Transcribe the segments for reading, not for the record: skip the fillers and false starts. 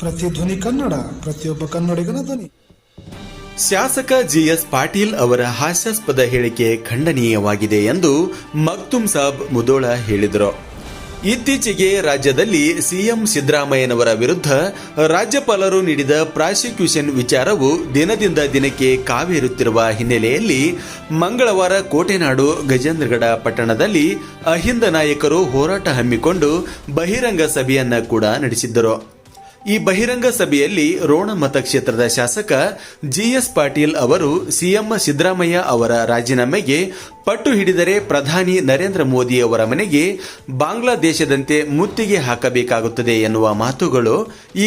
ಪ್ರತಿಧ್ವನಿ ಕನ್ನಡ, ಪ್ರತಿಯೊಬ್ಬ ಕನ್ನಡಿಗನ ಧ್ವನಿ. ಶಾಸಕ ಜಿಎಸ್ ಪಾಟೀಲ್ ಅವರ ಹಾಸ್ಯಾಸ್ಪದ ಹೇಳಿಕೆ ಖಂಡನೀಯವಾಗಿದೆ ಎಂದು ಮಕ್ತುಮ್ ಸಾಬ್ ಮುದೋಳ ಹೇಳಿದರು. ಇತ್ತೀಚೆಗೆ ರಾಜ್ಯದಲ್ಲಿ ಸಿಎಂ ಸಿದ್ದರಾಮಯ್ಯನವರ ವಿರುದ್ಧ ರಾಜ್ಯಪಾಲರು ನೀಡಿದ ಪ್ರಾಸಿಕ್ಯೂಷನ್ ವಿಚಾರವು ದಿನದಿಂದ ದಿನಕ್ಕೆ ಕಾವೇರುತ್ತಿರುವ ಹಿನ್ನೆಲೆಯಲ್ಲಿ ಮಂಗಳವಾರ ಕೋಟೆನಾಡು ಗಜೇಂದ್ರಗಡ ಪಟ್ಟಣದಲ್ಲಿ ಅಹಿಂದ ನಾಯಕರು ಹೋರಾಟ ಹಮ್ಮಿಕೊಂಡು ಬಹಿರಂಗ ಸಭೆಯನ್ನ ಕೂಡ ನಡೆಸಿದ್ದರು. ಈ ಬಹಿರಂಗ ಸಭೆಯಲ್ಲಿ ರೋಣ ಮತಕ್ಷೇತ್ರದ ಶಾಸಕ ಜಿಎಸ್ ಪಾಟೀಲ್ ಅವರು ಸಿಎಂ ಸಿದ್ದರಾಮಯ್ಯ ಅವರ ರಾಜೀನಾಮೆಗೆ ಪಟ್ಟು ಹಿಡಿದರೆ ಪ್ರಧಾನಿ ನರೇಂದ್ರ ಮೋದಿ ಅವರ ಮನೆಗೆ ಬಾಂಗ್ಲಾದೇಶದಂತೆ ಮುತ್ತಿಗೆ ಹಾಕಬೇಕಾಗುತ್ತದೆ ಎನ್ನುವ ಮಾತುಗಳು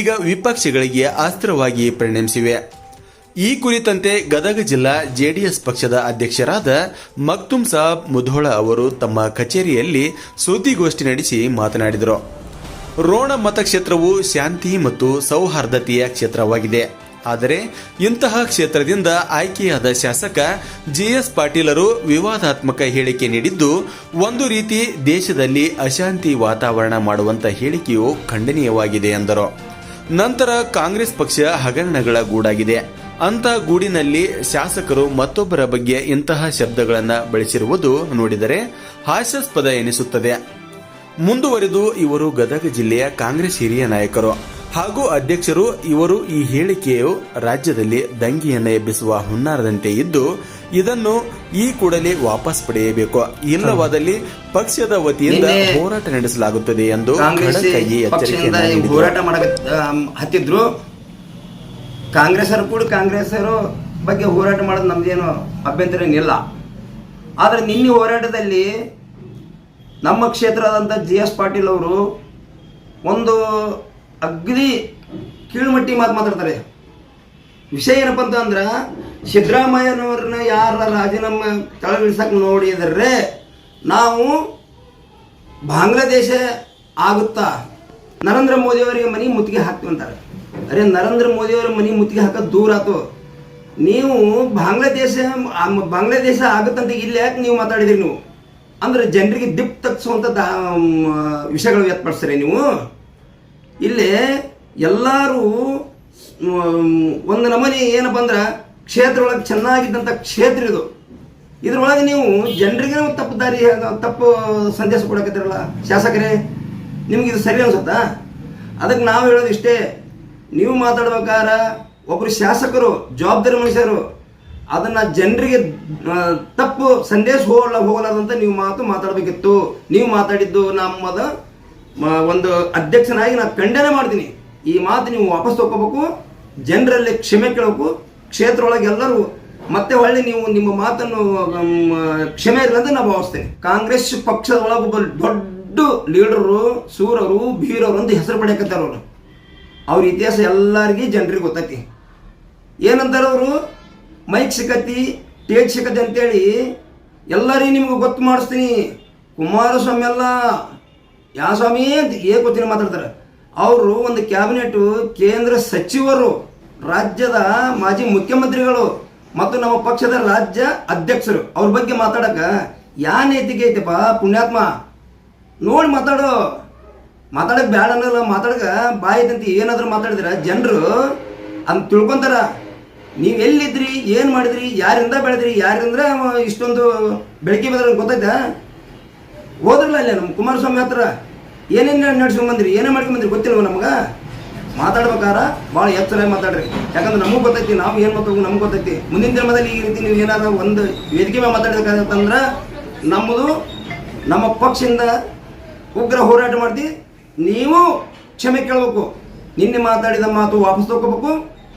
ಈಗ ವಿಪಕ್ಷಗಳಿಗೆ ಅಸ್ತ್ರವಾಗಿ ಪರಿಣಮಿಸಿವೆ. ಈ ಕುರಿತಂತೆ ಗದಗ ಜಿಲ್ಲಾ ಜೆಡಿಎಸ್ ಪಕ್ಷದ ಅಧ್ಯಕ್ಷರಾದ ಮಕ್ತುಮ್ ಸಾಬ್ ಮುಧೋಳ ಅವರು ತಮ್ಮ ಕಚೇರಿಯಲ್ಲಿ ಸುದ್ದಿಗೋಷ್ಠಿ ನಡೆಸಿ ಮಾತನಾಡಿದರು. ರೋಣ ಮತಕ್ಷೇತ್ರವು ಶಾಂತಿ ಮತ್ತು ಸೌಹಾರ್ದತೆಯ ಕ್ಷೇತ್ರವಾಗಿದೆ. ಆದರೆ ಇಂತಹ ಕ್ಷೇತ್ರದಿಂದ ಆಯ್ಕೆಯಾದ ಶಾಸಕ ಜಿಎಸ್ ಪಾಟೀಲರು ವಿವಾದಾತ್ಮಕ ಹೇಳಿಕೆ ನೀಡಿದ್ದು ಒಂದು ರೀತಿ ದೇಶದಲ್ಲಿ ಅಶಾಂತಿ ವಾತಾವರಣ ಮಾಡುವಂತ ಹೇಳಿಕೆಯು ಖಂಡನೀಯವಾಗಿದೆ ಎಂದರು. ನಂತರ ಕಾಂಗ್ರೆಸ್ ಪಕ್ಷ ಹಗರಣಗಳ ಗೂಡಾಗಿದೆ. ಅಂತ ಗೂಡಿನಲ್ಲಿ ಶಾಸಕರು ಮತ್ತೊಬ್ಬರ ಬಗ್ಗೆ ಇಂತಹ ಶಬ್ದಗಳನ್ನು ಬಳಸಿರುವುದು ನೋಡಿದರೆ ಹಾಸ್ಯಾಸ್ಪದ ಎನಿಸುತ್ತದೆ. ಮುಂದುವರೆದು ಇವರು ಗದಗ ಜಿಲ್ಲೆಯ ಕಾಂಗ್ರೆಸ್ ಹಿರಿಯ ನಾಯಕರು ಹಾಗೂ ಅಧ್ಯಕ್ಷರು. ಇವರು ಈ ಹೇಳಿಕೆಯು ರಾಜ್ಯದಲ್ಲಿ ದಂಗೆಯನ್ನು ಎಬ್ಬಿಸುವ ಹುನ್ನಾರದಂತೆ ಇದ್ದು ಇದನ್ನು ಈ ಕೂಡಲೇ ವಾಪಸ್ ಪಡೆಯಬೇಕು, ಇಲ್ಲವಾದಲ್ಲಿ ಪಕ್ಷದ ವತಿಯಿಂದ ಹೋರಾಟ ನಡೆಸಲಾಗುತ್ತದೆ ಎಂದು ಹೋರಾಟ ಹತ್ತಿದ್ರು. ಕಾಂಗ್ರೆಸ್ಸರು ಕೂಡ ಕಾಂಗ್ರೆಸ್ಸರು ಬಗ್ಗೆ ಹೋರಾಟ ಮಾಡೋದು ನಮ್ದೇನು ಅಭ್ಯಂತರ ಇಲ್ಲ. ಆದರೆ ನಿನ್ನೆ ಹೋರಾಟದಲ್ಲಿ ನಮ್ಮ ಕ್ಷೇತ್ರದಂಥ ಜಿಎಸ್ ಪಾಟೀಲ್ ಅವರು ಒಂದು ಅಗ್ದಿ ಕೀಳುಮಟ್ಟಿ ಮಾತಾಡ್ತಾರೆ. ವಿಷಯ ಏನಪ್ಪ ಅಂತಂದ್ರೆ ಸಿದ್ದರಾಮಯ್ಯನವ್ರನ್ನ ಯಾರ ರಾಜೀನಾಮೆ ಕೆಳಗಿಳಿಸಕ್ಕೆ ನೋಡಿದರೆ ನಾವು ಬಾಂಗ್ಲಾದೇಶ ಆಗುತ್ತಾ ನರೇಂದ್ರ ಮೋದಿಯವರಿಗೆ ಮನೆ ಮುತ್ತಿಗೆ ಹಾಕ್ತೀವಿ ಅಂತಾರೆ. ಅರೆ, ನರೇಂದ್ರ ಮೋದಿಯವರ ಮನೆ ಮುತ್ತಿಗೆ ಹಾಕೋದು ದೂರ ಆಯ್ತು. ನೀವು ಬಾಂಗ್ಲಾದೇಶ ಆಗುತ್ತಂತ ಇಲ್ಲಿ ಯಾಕೆ ನೀವು ಮಾತಾಡಿದ್ರಿ? ನೀವು ಅಂದ್ರೆ ಜನರಿಗೆ ದಿಪ್ ತಗ್ಸುವಂಥ ವಿಷಯಗಳು ವ್ಯಕ್ತಪಡಿಸ್ತಾರೆ. ನೀವು ಇಲ್ಲಿ ಎಲ್ಲರೂ ಒಂದು ನಮೂನಿ ಏನಪ್ಪ ಅಂದ್ರೆ ಕ್ಷೇತ್ರ ಒಳಗೆ ಚೆನ್ನಾಗಿದ್ದಂಥ ಕ್ಷೇತ್ರ ಇದು. ಇದ್ರೊಳಗೆ ನೀವು ಜನರಿಗೆ ತಪ್ಪು ಸಂದೇಶ ಕೊಡಕತ್ತಿರಲ್ಲ ಶಾಸಕರೇ, ನಿಮ್ಗೆ ಇದು ಸರಿ ಅನ್ಸುತ್ತಾ? ಅದಕ್ಕೆ ನಾವು ಹೇಳೋದು ಇಷ್ಟೇ, ನೀವು ಮಾತಾಡ್ಬೇಕಾದ್ರೆ ಒಬ್ಬರು ಶಾಸಕರು ಜವಾಬ್ದಾರಿ ಮನುಷ್ಯರು ಅದನ್ನ ಜನರಿಗೆ ತಪ್ಪು ಸಂದೇಶ ಹೋಗಲಾದಂತ ನೀವು ಮಾತಾಡಬೇಕಿತ್ತು. ನೀವು ಮಾತಾಡಿದ್ದು ನಮ್ಮದ ಒಂದು ಅಧ್ಯಕ್ಷನಾಗಿ ನಾನು ಖಂಡನೆ ಮಾಡ್ತೀನಿ. ಈ ಮಾತು ನೀವು ವಾಪಸ್ ತಗೋಬೇಕು, ಜನರಲ್ಲಿ ಕ್ಷಮೆ ಕೇಳಬೇಕು. ಕ್ಷೇತ್ರ ಒಳಗೆ ಎಲ್ಲರೂ ಮತ್ತೆ ಹೊಳ್ಳಿ ನೀವು ನಿಮ್ಮ ಮಾತನ್ನು ಕ್ಷಮೆ ಇರಲಿ ಅಂತ ನಾನು ಭಾವಿಸ್ತೇನೆ. ಕಾಂಗ್ರೆಸ್ ಪಕ್ಷದ ಒಳಗೆ ಒಬ್ಬ ದೊಡ್ಡ ಲೀಡರು, ಸೂರರು, ಬೀರವರು ಅಂತ ಹೆಸರು ಪಡೆಯಕತ್ತಾರ. ಅವ್ರ ಇತಿಹಾಸ ಎಲ್ಲರಿಗೂ ಜನರಿಗೆ ಗೊತ್ತೈತಿ. ಏನಂತಾರೆ ಅವರು, ಮೈಕ್ ಸಿಕ್ಕತಿ, ಟೇಜ್ ಸಿಕ್ಕತಿ ಅಂತೇಳಿ ಎಲ್ಲರಿಗೂ ನಿಮ್ಗೆ ಗೊತ್ತು ಮಾಡಿಸ್ತೀನಿ. ಕುಮಾರಸ್ವಾಮಿ ಅಲ್ಲ, ಯಾವ ಸ್ವಾಮಿ ಅಂತ ಗೊತ್ತಿನ ಮಾತಾಡ್ತಾರೆ. ಅವರು ಒಂದು ಕ್ಯಾಬಿನೆಟು, ಕೇಂದ್ರ ಸಚಿವರು, ರಾಜ್ಯದ ಮಾಜಿ ಮುಖ್ಯಮಂತ್ರಿಗಳು ಮತ್ತು ನಮ್ಮ ಪಕ್ಷದ ರಾಜ್ಯ ಅಧ್ಯಕ್ಷರು. ಅವ್ರ ಬಗ್ಗೆ ಮಾತಾಡಕ್ಕೆ ಯಾ ನೈತಿಕೆ ಐತೆಪ್ಪ ಪುಣ್ಯಾತ್ಮ? ನೋಡಿ ಮಾತಾಡಕ್ಕೆ ಬ್ಯಾಡ ಅನ್ನಲ್ಲ. ಮಾತಾಡಕ ಬಾಯಿದಂತ ಏನಾದರೂ ಮಾತಾಡಿದ್ರೆ ಜನರು ಅಂತ ತಿಳ್ಕೊಂತಾರ. ನೀವು ಎಲ್ಲಿದ್ರಿ, ಏನು ಮಾಡಿದ್ರಿ, ಯಾರಿಂದ ಬೆಳೆದ್ರಿ, ಯಾರಿಂದ ಇಷ್ಟೊಂದು ಬೆಳಕಿಗೆ ಬಂದ್ರೆ ಗೊತ್ತೈತಾ? ಹೋದ್ರಲ್ಲ ಅಲ್ಲೇ ನಮ್ಮ ಕುಮಾರಸ್ವಾಮಿ ಹತ್ರ ಏನೇನು ನಡ್ಸ್ಕೊಂಡ್ಬಂದ್ರಿ, ಏನೇ ಮಾಡ್ಕೊಂಡ್ಬಂದ್ರಿ ಗೊತ್ತಿಲ್ವ ನಮ್ಗೆ? ಮಾತಾಡ್ಬೇಕಾರ ಭಾಳ ಎಚ್ಚರ ಮಾತಾಡ್ರಿ. ಯಾಕಂದ್ರೆ ನಮಗೂ ಗೊತ್ತೈತಿ, ನಾವು ಏನು ಮಾತಾಡೋದು ನಮ್ಗೆ ಗೊತ್ತೈತಿ. ಮುಂದಿನ ದಿನದಲ್ಲಿ ಈ ರೀತಿ ನೀವು ಏನಾದ್ರು ಒಂದು ವೇದಿಕೆ ಮೇಲೆ ಮಾತಾಡೋದಕ್ಕಂತಂದ್ರೆ ನಮ್ಮ ಪಕ್ಷದಿಂದ ಉಗ್ರ ಹೋರಾಟ ಮಾಡ್ತೀವಿ. ನೀವು ಕ್ಷಮೆ ಕೇಳಬೇಕು. ನಿನ್ನೆ ಮಾತಾಡಿದ ಮಾತು ವಾಪಸ್ ತಗೋಬೇಕು,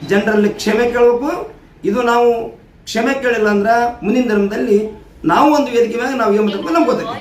ಜನರಲ್ಲಿ ಕ್ಷಮೆ ಕೇಳಬೇಕು. ಇದು ನಾವು ಕ್ಷಮೆ ಕೇಳಿಲ್ಲ ಅಂದ್ರೆ ಮುಂದಿನ ದಿನದಲ್ಲಿ ನಾವು ಒಂದು ವೇದಿಕೆ ಮೇಲೆ ನಾವು ಏನು ಮಾತಾಡ್ಬೇಕು ನಮ್ಗೆ ಗೊತ್ತೈತಿ.